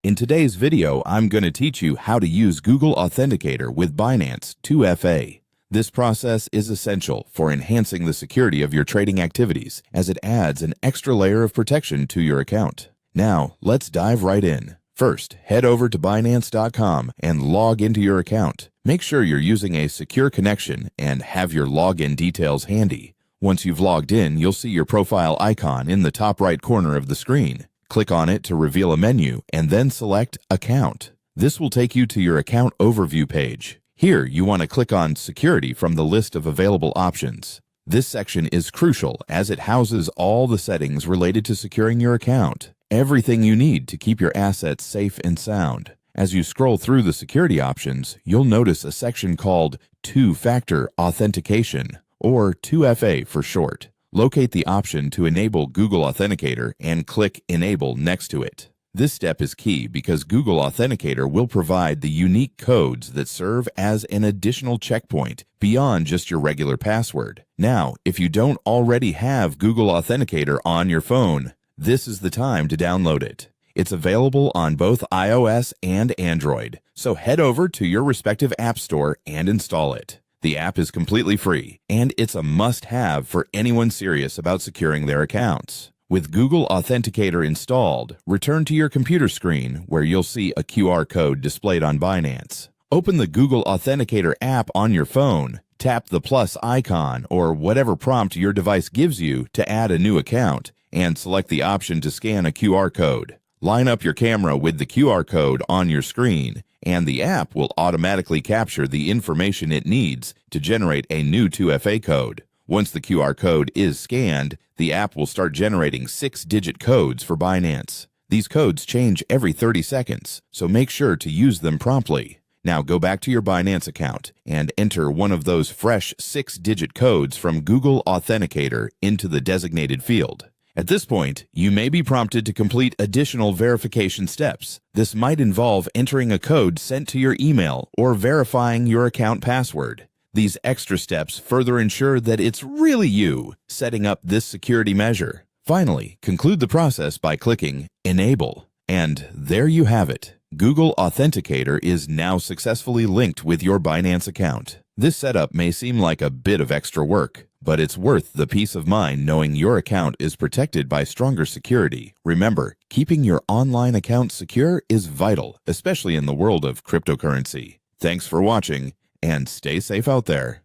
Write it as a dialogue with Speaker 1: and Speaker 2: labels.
Speaker 1: In today's video, I'm going to teach you how to use Google Authenticator with Binance 2fa. This process is essential for enhancing the security of your trading activities as it adds an extra layer of protection to your account. Now, let's dive right in. First, head over to Binance.com and log into your account. Make sure you're using a secure connection and have your login details handy. Once you've logged in, you'll see your profile icon in the top right corner of the screen. Click on it to reveal a menu and then select Account. This will take you to your account overview page. Here, you want to click on Security from the list of available options. This section is crucial as it houses all the settings related to securing your account. Everything you need to keep your assets safe and sound. As you scroll through the security options, you'll notice a section called Two-Factor Authentication, or 2FA for short. Locate the option to enable Google Authenticator and click Enable next to it. This step is key because Google Authenticator will provide the unique codes that serve as an additional checkpoint beyond just your regular password. Now, if you don't already have Google Authenticator on your phone, this is the time to download it. It's available on both iOS and Android, so head over to your respective app store and install it. The app is completely free, and it's a must-have for anyone serious about securing their accounts. With Google Authenticator installed, return to your computer screen where you'll see a QR code displayed on Binance. Open the Google Authenticator app on your phone, tap the plus icon or whatever prompt your device gives you to add a new account, and select the option to scan a QR code. Line up your camera with the QR code on your screen, and the app will automatically capture the information it needs to generate a new 2FA code. Once the QR code is scanned, the app will start generating 6-digit codes for Binance. These codes change every 30 seconds, so make sure to use them promptly. Now go back to your Binance account and enter one of those fresh 6-digit codes from Google Authenticator into the designated field. At this point, you may be prompted to complete additional verification steps. This might involve entering a code sent to your email or verifying your account password. These extra steps further ensure that it's really you setting up this security measure. Finally, conclude the process by clicking Enable. And there you have it. Google Authenticator is now successfully linked with your Binance account. This setup may seem like a bit of extra work, but it's worth the peace of mind knowing your account is protected by stronger security. Remember, keeping your online account secure is vital, especially in the world of cryptocurrency. Thanks for watching, and stay safe out there.